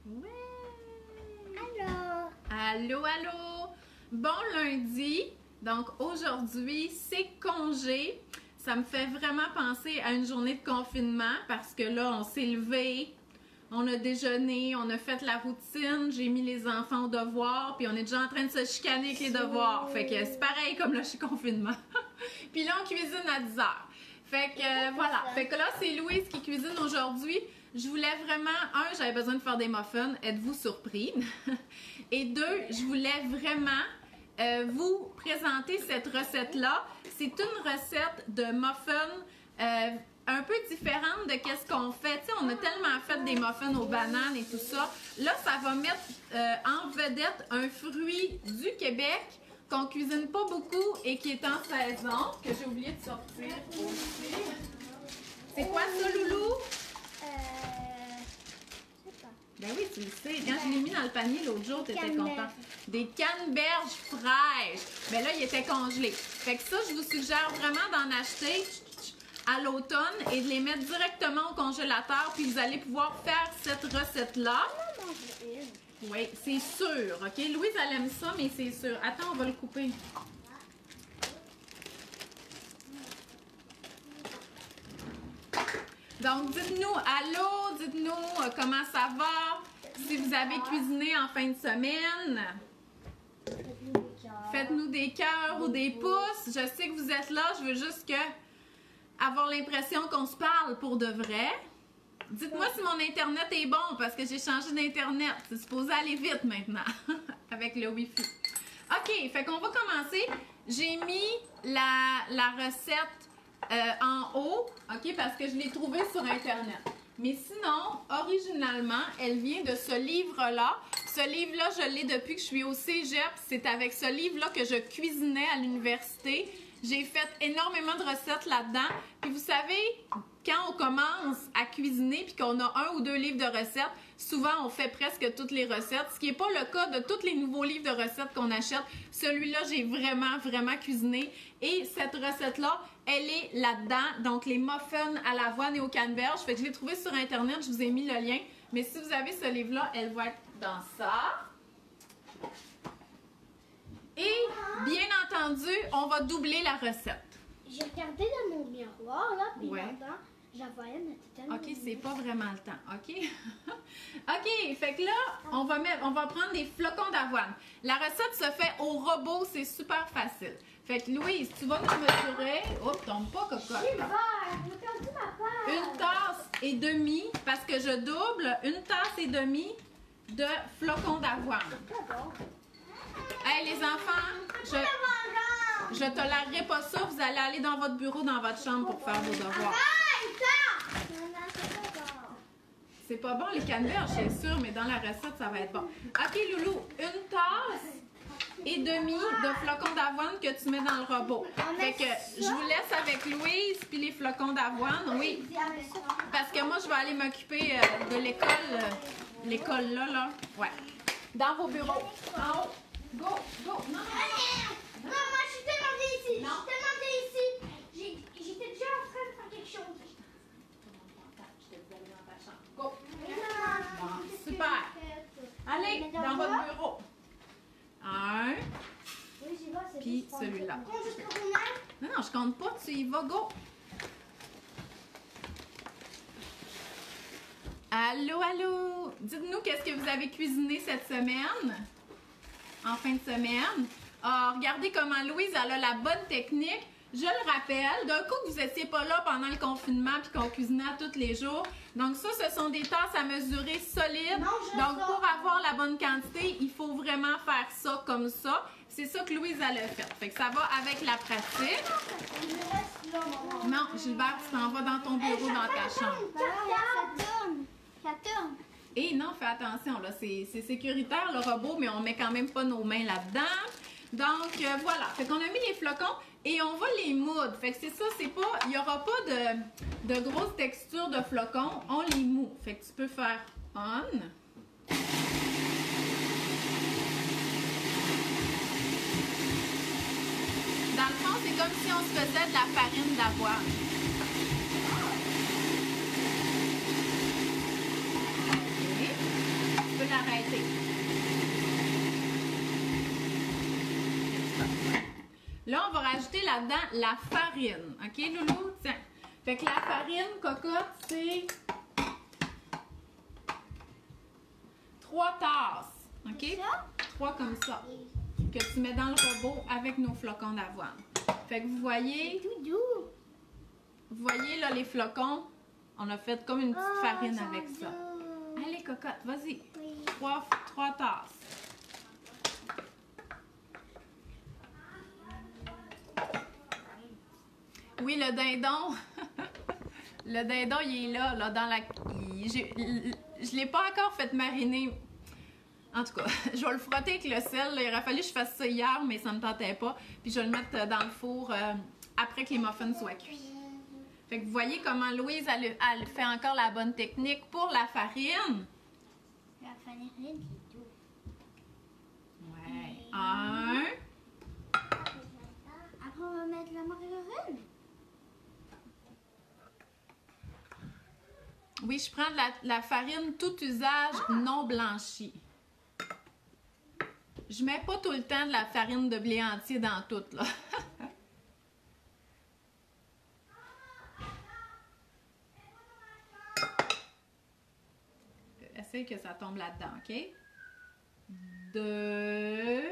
Ouais! Allô! Allô, allô! Bon lundi! Donc aujourd'hui, c'est congé. Ça me fait vraiment penser à une journée de confinement parce que là, on s'est levé, on a déjeuné, on a fait la routine, j'ai mis les enfants au devoir, puis on est déjà en train de se chicaner avec les devoirs. Fait que c'est pareil comme là, chez confinement. Puis là, on cuisine à 10 h. Fait que voilà. Fait que là, c'est Louise qui cuisine aujourd'hui. Je voulais vraiment, j'avais besoin de faire des muffins. Êtes-vous surpris? Et deux, je voulais vraiment vous présenter cette recette-là. C'est une recette de muffins un peu différente de qu'est-ce qu'on fait. Tu sais, on a tellement fait des muffins aux bananes et tout ça. Là, ça va mettre en vedette un fruit du Québec qu'on cuisine pas beaucoup et qui est en saison, que j'ai oublié de sortir aussi. C'est quoi ça, Loulou? Je sais pas. Ben oui, tu le sais. Quand je l'ai mis dans le panier l'autre jour, tu étais content. Des canneberges fraîches. Ben là, ils étaient congelés. Fait que ça, je vous suggère vraiment d'en acheter à l'automne et de les mettre directement au congélateur, puis vous allez pouvoir faire cette recette-là. Oui, c'est sûr. OK? Louise, elle aime ça, mais c'est sûr. Attends, on va le couper. Donc, dites-nous allô, dites-nous comment ça va, si vous avez cuisiné en fin de semaine. Faites-nous des cœurs ou des pouces. Je sais que vous êtes là, je veux juste avoir l'impression qu'on se parle pour de vrai. Dites-moi si mon Internet est bon, parce que j'ai changé d'Internet. C'est supposé aller vite maintenant, avec le Wi-Fi. OK, fait qu'on va commencer. J'ai mis la recette en haut, OK, parce que je l'ai trouvée sur Internet. Mais sinon, originalement, elle vient de ce livre-là. Ce livre-là, je l'ai depuis que je suis au cégep. C'est avec ce livre-là que je cuisinais à l'université. J'ai fait énormément de recettes là-dedans. Puis vous savez, quand on commence à cuisiner puis qu'on a 1 ou 2 livres de recettes, souvent on fait presque toutes les recettes, ce qui n'est pas le cas de tous les nouveaux livres de recettes qu'on achète. Celui-là, j'ai vraiment cuisiné. Et cette recette-là, elle est là-dedans. Donc, les muffins à l'avoine et aux canneberges. Fait que je l'ai trouvé sur Internet, je vous ai mis le lien. Mais si vous avez ce livre-là, elle va être dans ça. Et, bien entendu, on va doubler la recette. J'ai regardé dans mon miroir, là, puis Ouais. là-dedans, j'avoyais, était tellement... OK, c'est pas vraiment le temps. OK? OK, fait que là, on va prendre des flocons d'avoine. La recette se fait au robot, c'est super facile. Fait que Louise, tu vas nous mesurer. Oh, tombe pas, cocotte. J'ai perdu ma page. 1 tasse et demie, parce que je double, 1 tasse et demie de flocons d'avoine. Hey, les enfants, je tolérerai pas ça. Vous allez aller dans votre bureau, dans votre chambre pour faire vos devoirs. C'est pas bon les canneberges, c'est sûr, mais dans la recette, ça va être bon. OK, Loulou, 1 tasse et demie de flocons d'avoine que tu mets dans le robot. Fait que je vous laisse avec Louise puis les flocons d'avoine. Oui, parce que moi, je vais aller m'occuper de l'école. L'école là. Ouais. Dans vos bureaux. En haut. Go. Non, moi, je suis tellement vieille ici. Non. Je suis tellement vieille ici. J'étais déjà en train de faire quelque chose. Go. Bon, super. Allez, dans votre bureau. 1, puis celui-là. Non, je compte pas, tu y vas, go. Allô. Dites-nous qu'est-ce que vous avez cuisiné cette semaine, en fin de semaine. Regardez comment Louise, elle a la bonne technique. Je le rappelle, d'un coup que vous n'étiez pas là pendant le confinement puis qu'on cuisinait à tous les jours. Donc ça, ce sont des tasses à mesurer solides. Donc pour avoir la bonne quantité, il faut vraiment faire ça comme ça. C'est ça que Louise, elle a fait. Fait que ça va avec la pratique. Non, Gilbert, tu t'en vas dans ton bureau, dans ta chambre. Ça tourne. Et non, fais attention, là, c'est sécuritaire le robot, mais on met quand même pas nos mains là-dedans. Donc voilà, fait qu'on a mis les flocons et on va les moudre. Fait que c'est ça, c'est pas, il n'y aura pas de grosse texture de flocons, on les moud. Fait que tu peux faire on. Dans le fond, c'est comme si on se faisait de la farine d'avoine. Tu peux arrêter. Là, on va rajouter là-dedans la farine. OK, Loulou? Tiens. Fait que la farine, cocotte, c'est 3 tasses. OK? 3 comme ça. Que tu mets dans le robot avec nos flocons d'avoine. Fait que vous voyez là les flocons? On a fait comme une petite farine avec ça. Allez, cocotte, vas-y. 3 tasses. Oui, le dindon. Le dindon, il est là dans la... Je l'ai pas encore fait mariner. En tout cas, je vais le frotter avec le sel. Il aurait fallu que je fasse ça hier, mais ça ne me tentait pas. Puis je vais le mettre dans le four après que les muffins soient cuits. Fait que vous voyez comment Louise, elle fait encore la bonne technique pour la farine. La farine, c'est tout. Ouais. 1. Après, on va mettre la margarine. Oui, je prends de la farine tout usage non blanchie. Je mets pas tout le temps de la farine de blé entier dans tout, là. Essaye que ça tombe là-dedans, OK? 2.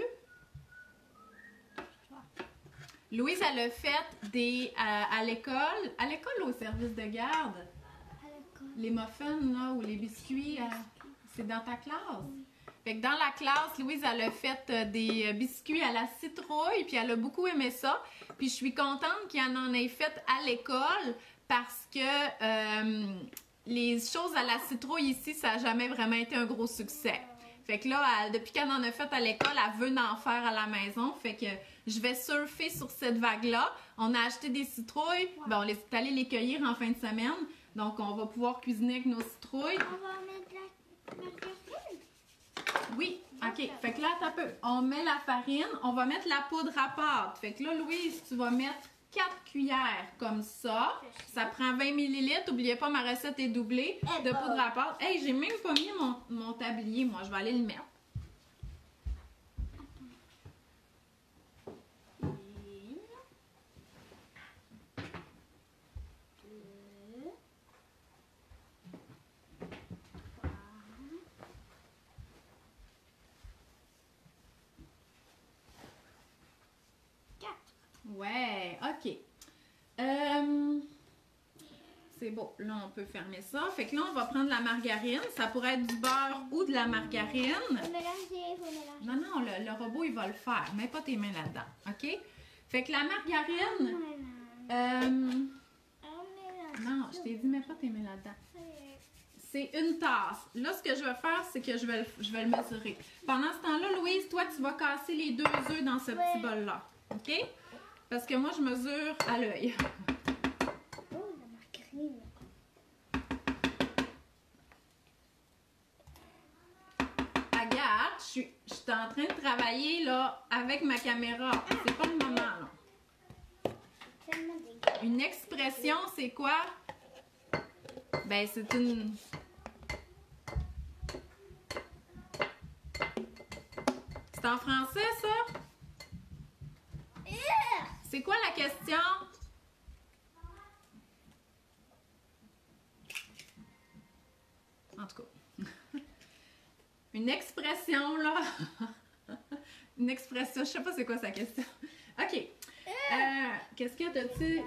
Louise, elle a fait à l'école ou au service de garde? Les muffins, là, ou les biscuits, c'est dans ta classe? Fait que dans la classe, Louise, elle a fait des biscuits à la citrouille, puis elle a beaucoup aimé ça. Puis je suis contente qu'il en ait fait à l'école parce que les choses à la citrouille ici, ça n'a jamais vraiment été un gros succès. Fait que là, depuis qu'elle en a fait à l'école, elle veut en faire à la maison. Fait que je vais surfer sur cette vague-là. On a acheté des citrouilles. Ben, on est allé les cueillir en fin de semaine. Donc, on va pouvoir cuisiner avec nos citrouilles. On va mettre la margarine. Oui, OK. Fait que là, attends un peu. On met la farine. On va mettre la poudre à pâte. Fait que là, Louise, tu vas mettre 4 cuillères comme ça. Ça prend 20 ml. N'oubliez pas, ma recette est doublée de poudre à pâte. Hey, j'ai même pas mis mon tablier. Moi, je vais aller le mettre. Ouais, OK. C'est beau. Là, on peut fermer ça. Fait que là, on va prendre la margarine. Ça pourrait être du beurre ou de la margarine. Faut mélanger, faut mélanger. Non, non, le robot, il va le faire. Mets pas tes mains là-dedans, OK? Fait que la margarine... non, je t'ai dit, mets pas tes mains là-dedans. C'est une tasse. Là, ce que je vais faire, c'est que je vais le mesurer. Pendant ce temps-là, Louise, toi, tu vas casser les 2 œufs dans ce petit bol-là. OK? Parce que moi, je mesure à l'œil. Oh, la margarine. Regarde, je suis en train de travailler là, avec ma caméra. C'est pas le moment, là. Tellement dégueu. Une expression, c'est quoi? Ben, c'est une... C'est en français, ça? C'est quoi la question? En tout cas. Une expression, là. Une expression, je sais pas c'est quoi sa question. OK. Qu'est-ce que t'as-tu?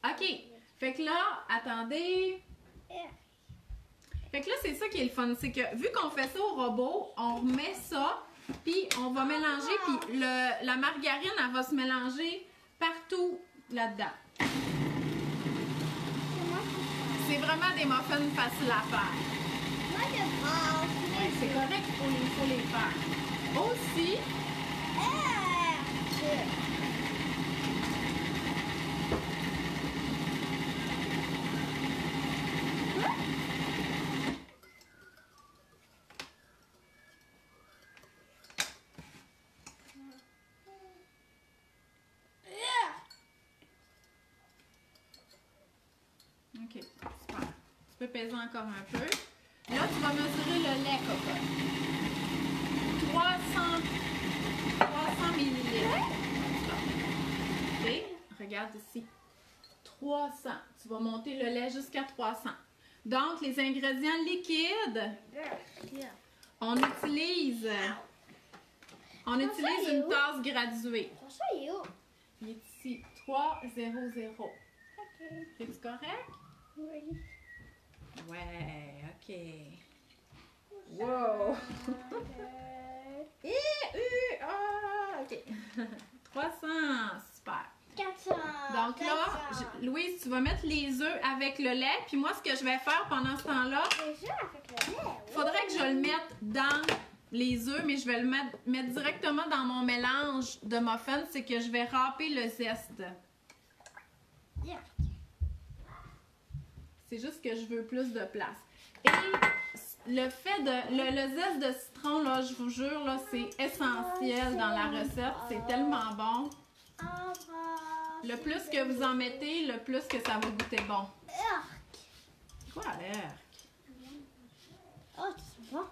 OK. Fait que là, attendez. Fait que là, c'est ça qui est le fun. C'est que vu qu'on fait ça au robot, on remet ça, puis on va mélanger, puis la margarine, elle va se mélanger partout là-dedans. C'est vraiment des muffins faciles à faire. Moi, je prends. Ouais, c'est correct, il faut les faire. Aussi, OK, super. Tu peux peser encore un peu. Là, tu vas mesurer le lait, cocotte. regarde ici. 300. Tu vas monter le lait jusqu'à 300. Donc, les ingrédients liquides, on utilise une tasse graduée. Ça, il est où? Il est ici, 300. Ok. C'est correct? Oui. Ouais, ok. Wow! Ok. 300, super. 400. Donc là, Louise, tu vas mettre les œufs avec le lait. Puis moi, ce que je vais faire pendant ce temps-là, Déjà avec le lait. il faudrait que je le mette dans les œufs, mais je vais le mettre directement dans mon mélange de muffins. C'est que je vais râper le zeste. Yeah. C'est juste que je veux plus de place. Et le fait de... Le zeste de citron, là, je vous jure, là, c'est essentiel dans la recette. C'est tellement bon. Le plus que vous en mettez, le plus que ça va goûter bon. Quoi, l'herc? Oh, c'est bon.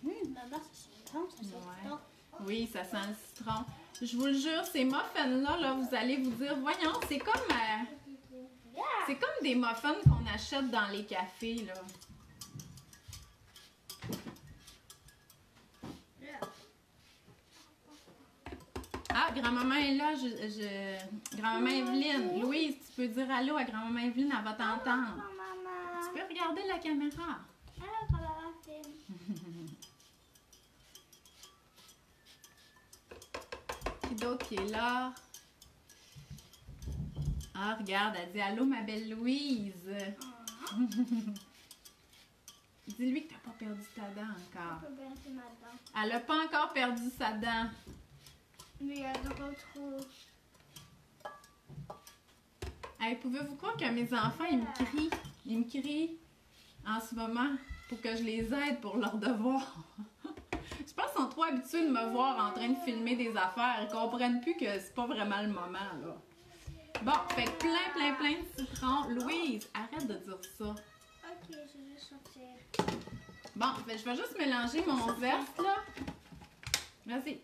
Maman, ça sent bon, ça sent Ouais. bon. Oui, ça sent le citron. Je vous le jure, ces muffins-là, là, vous allez vous dire, voyons, c'est comme des muffins qu'on achète dans les cafés, là. Ah, grand-maman est là. Grand-maman Evelyne. Louise, tu peux dire allô à grand-maman Evelyne, elle va t'entendre. Maman. Tu peux regarder la caméra. Alors, maman, Qui d'autre qui est là? Ah, regarde, elle dit allô, ma belle Louise. Dis-lui que t'as pas perdu ta dent encore. Elle a pas encore perdu sa dent. Mais elle retrouve. Hey, pouvez-vous croire que mes enfants, ils me crient en ce moment pour que je les aide pour leurs devoirs. Je pense qu'ils sont trop habitués de me voir en train de filmer des affaires. Ils comprennent plus que c'est pas vraiment le moment, là. Bon, fait que plein de citron. Louise, arrête de dire ça. Ok, je vais sortir. Bon, fait, je vais juste mélanger mon zeste, là. Vas-y.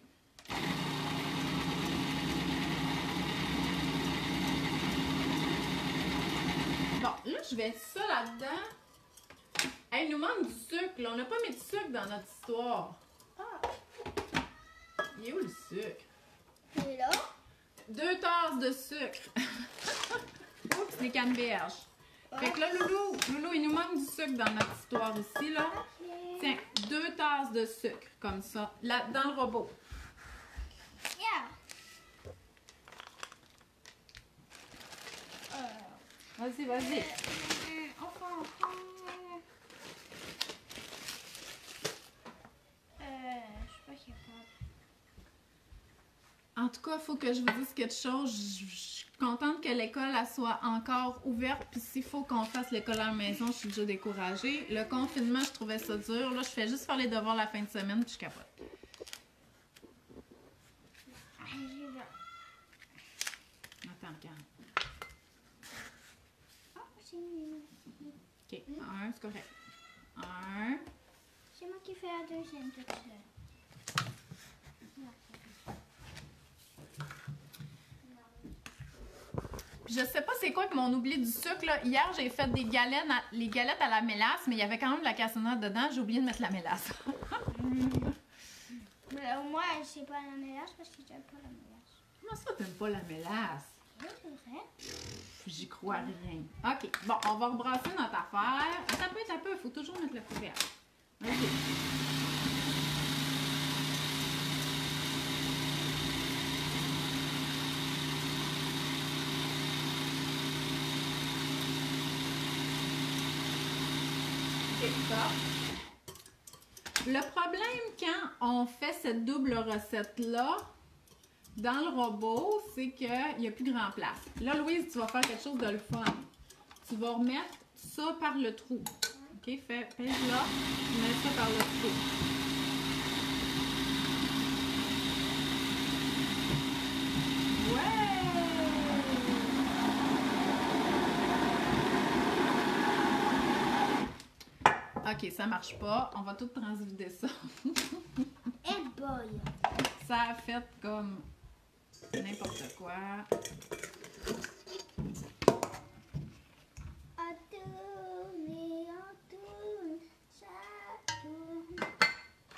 Bon, là, je vais ça là-dedans. Hey, il nous manque du sucre, là. On n'a pas mis de sucre dans notre histoire. Ah, Il est où le sucre? il est là? 2 tasses de sucre. Oups, des canneberges. Fait que là, Loulou, il nous manque du sucre dans notre histoire ici, là. Ok. Tiens, 2 tasses de sucre, comme ça, là, dans le robot. Yeah. Vas-y, vas-y. Enfin. Je suis pas capable. En tout cas, il faut que je vous dise quelque chose. Je suis contente que l'école elle soit encore ouverte. Puis s'il faut qu'on fasse l'école à la maison, je suis déjà découragée. Le confinement, je trouvais ça dur. Là, je fais juste faire les devoirs la fin de semaine, puis je capote. Attends, regarde. OK, 1, c'est correct. 1. C'est moi qui fais la deuxième toute seule. Puis je sais pas c'est quoi que mon oubli du sucre, là. Hier, j'ai fait des galettes, les galettes à la mélasse, mais il y avait quand même de la cassonade dedans. J'ai oublié de mettre la mélasse. Mais au moins, je sais pas la mélasse parce que j'aime pas la mélasse. Comment ça, t'aimes pas la mélasse? Oui, c'est vrai. J'y crois rien. OK, bon, on va rebrasser notre affaire. Attends un peu, il faut toujours mettre le couvercle. OK. Ça. Le problème quand on fait cette double recette-là, dans le robot, c'est qu'il n'y a plus grand place. Là, Louise, tu vas faire quelque chose de le fun. Tu vas remettre ça par le trou. OK? Pèse là, mets ça par le trou. Ouais! OK, ça marche pas. On va tout transvider ça. Et boy. Ça a fait comme n'importe quoi. On tourne et on tourne, ça tourne,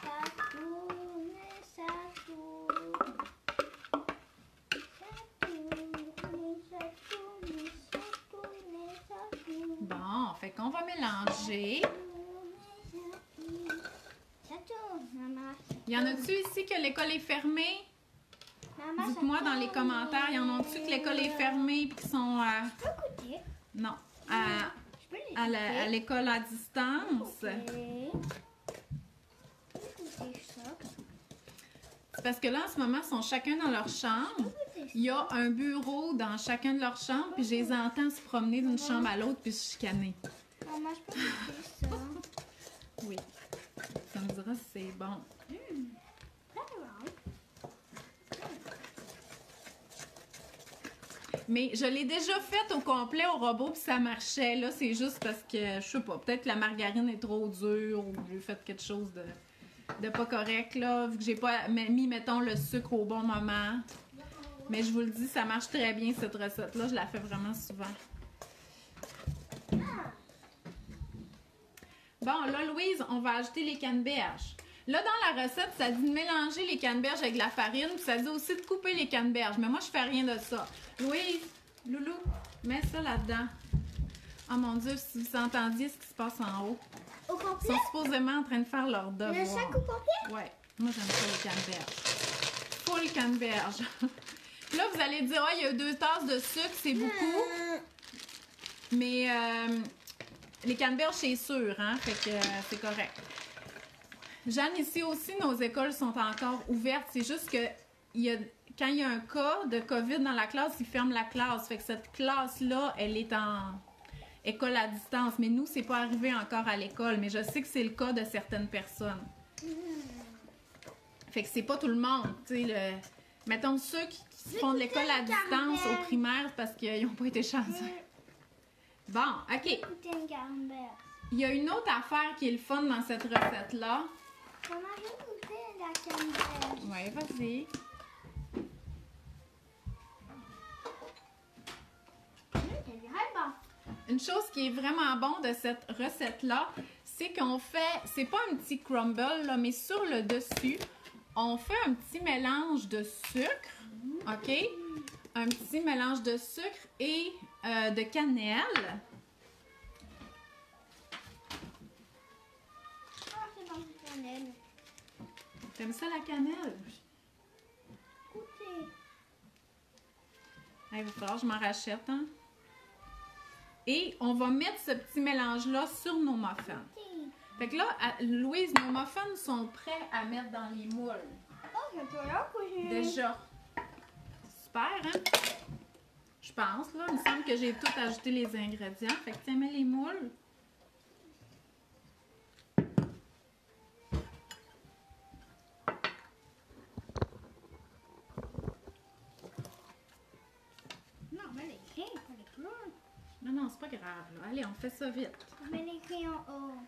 ça tourne et ça tourne. Ça tourne, ça tourne, ça tourne, ça tourne. Bon, fait qu'on va mélanger. Ça tourne, maman. Y en a-tu ici que l'école est fermée? Maman, ça Dites-moi dans les tourne. commentaires, y en a-tu que l'école est fermée et qui sont Je peux goûter. non, Je peux les à goûter. l'école à distance? Je peux goûter ça. C'est parce que là, en ce moment, ils sont chacun dans leur chambre. Je peux goûter ça. Il y a un bureau dans chacun de leurs chambres, puis je les entends se promener d'une chambre à l'autre puis se chicaner. Maman, je peux goûter ça. Oui. Ça me dira si c'est bon. Très bon. Mais je l'ai déjà fait au complet au robot puis ça marchait. Là, c'est juste parce que, je sais pas, peut-être que la margarine est trop dure ou j'ai fait quelque chose de pas correct, là, vu que j'ai pas mis, mettons, le sucre au bon moment. Mais je vous le dis, ça marche très bien, cette recette-là. Je la fais vraiment souvent. Bon, là, Louise, on va ajouter les canneberges. Là, dans la recette, ça dit de mélanger les canneberges avec de la farine, puis ça dit aussi de couper les canneberges. Mais moi, je fais rien de ça. Louise, Loulou, mets ça là-dedans. Oh mon Dieu, si vous entendiez ce qui se passe en haut. Au Ils complet? sont supposément en train de faire leur Le devoir. sac au complet? Ouais, moi, j'aime ça, les canneberges. Full canneberge. Là, vous allez dire, ah, il y a 2 tasses de sucre, c'est beaucoup. Mais les canneberges, c'est sûr, hein? Fait que c'est correct. Jeanne, ici aussi, nos écoles sont encore ouvertes. C'est juste que quand il y a un cas de COVID dans la classe, ils ferment la classe. Fait que cette classe-là, elle est en école à distance. Mais nous, c'est pas arrivé encore à l'école. Mais je sais que c'est le cas de certaines personnes. Fait que c'est pas tout le monde. Tu sais, mettons ceux qui font de l'école à distance au primaire parce qu'ils n'ont pas été chanceux. Bon, OK. Écoutez une camembert. Il y a une autre affaire qui est le fun dans cette recette-là. Maman, je vais goûter la camembert. Ouais, vas-y. C'est très bon. Une chose qui est vraiment bon de cette recette-là, c'est qu'on fait, c'est pas un petit crumble, là, mais sur le dessus, on fait un petit mélange de sucre, OK? Un petit mélange de sucre et de cannelle. Ah, c'est bon, c'est cannelle. T'aimes ça, la cannelle? Goûtez. Il va falloir que je m'en rachète, hein? Et on va mettre ce petit mélange-là sur nos muffins. Goûtez. Fait que là, Louise, nos muffins sont prêts à mettre dans les moules. Oh, c'est pas là que j'ai... Déjà. Super, hein? Je pense, là. Il me semble que j'ai tout ajouté les ingrédients. Fait que tiens, mets les moules. Non, mais les crayons, pas les clowns. Non, non, c'est pas grave, là. Allez, on fait ça vite. Mais les crayons en haut.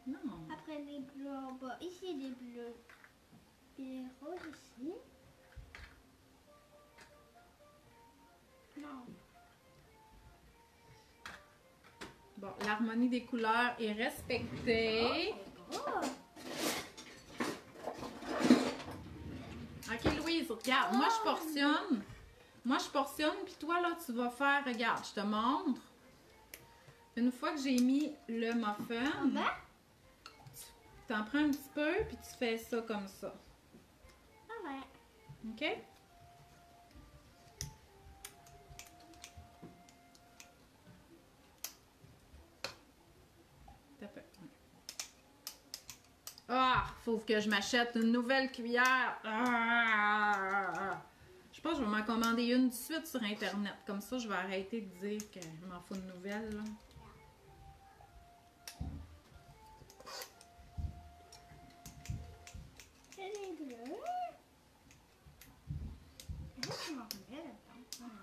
Non. Après les bleus en bas. Ici, les bleus. Puis les roses ici. Non. Bon, l'harmonie des couleurs est respectée. Oh! OK, Louise, regarde. Moi, je portionne. Moi, je portionne, puis toi, là, tu vas faire... Regarde, je te montre. Une fois que j'ai mis le muffin, Bas? tu en prends un petit peu, puis tu fais ça comme ça. Ah ouais. OK? T'as peu. Ah! Faut que je m'achète une nouvelle cuillère. Ah! Je pense que je vais m'en commander une de suite sur Internet. Comme ça, je vais arrêter de dire que je m'en fous de nouvelles, là. C'est les bleus. Je vais m'en remettre là-dedans.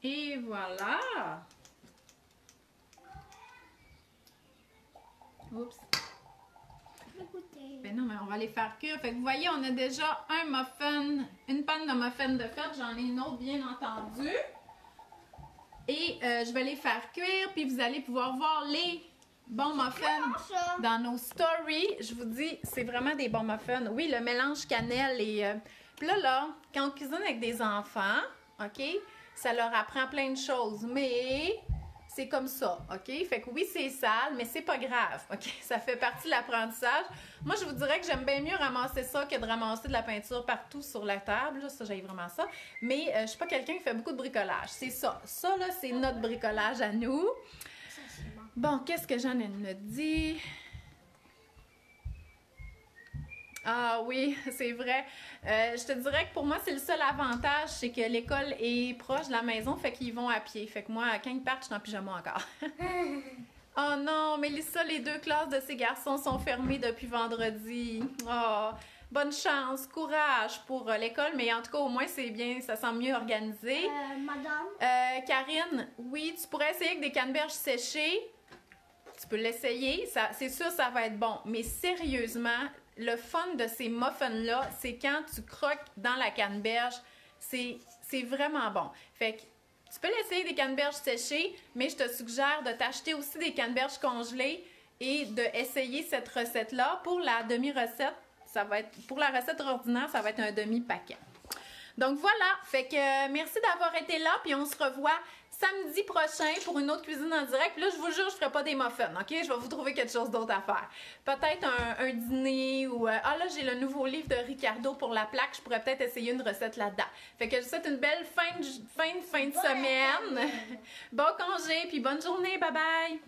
Et voilà. Oups. Je vais goûter. Ben non, mais on va les faire cuire. Fait que vous voyez, on a déjà un muffin, une panne de muffins de fait. J'en ai une autre, bien entendu. Et je vais les faire cuire, puis vous allez pouvoir voir les bons muffins dans nos stories. Je vous dis, c'est vraiment des bons muffins. Oui, le mélange cannelle et... Puis là, quand on cuisine avec des enfants, OK, ça leur apprend plein de choses, mais c'est comme ça, OK? Fait que oui, c'est sale, mais c'est pas grave, OK? Ça fait partie de l'apprentissage. Moi, je vous dirais que j'aime bien mieux ramasser ça que de ramasser de la peinture partout sur la table. Là, ça, j'aime vraiment ça. Mais je suis pas quelqu'un qui fait beaucoup de bricolage. C'est ça. Ça, là, c'est notre bricolage à nous. Ça, c'est bon. Bon, qu'est-ce que Jeanne me dit? Ah oui, c'est vrai. Je te dirais que pour moi, c'est le seul avantage, c'est que l'école est proche de la maison, fait qu'ils vont à pied. Fait que moi, quand ils partent, je suis en pyjama encore. Oh non, Mélissa, les 2 classes de ces garçons sont fermées depuis vendredi. Oh, bonne chance, courage pour l'école, mais en tout cas, au moins, c'est bien, ça semble mieux organisé. Madame? Karine, oui, tu pourrais essayer avec des canneberges séchées. Tu peux l'essayer, c'est sûr, ça va être bon. Mais sérieusement, le fun de ces muffins-là, c'est quand tu croques dans la canneberge, c'est vraiment bon. Fait que tu peux l'essayer des canneberges séchées, mais je te suggère de t'acheter aussi des canneberges congelées et d'essayer cette recette-là. Pour la demi-recette, ça va être, pour la recette ordinaire, ça va être un demi-paquet. Donc voilà, fait que merci d'avoir été là, puis on se revoit samedi prochain pour une autre cuisine en direct. Puis là, je vous jure, je ferai pas des muffins, OK? Je vais vous trouver quelque chose d'autre à faire. Peut-être un dîner ou... ah là, j'ai le nouveau livre de Ricardo pour la plaque. Je pourrais peut-être essayer une recette là-dedans. Fait que je vous souhaite une belle fin de semaine. Bon congé, puis bonne journée. Bye bye!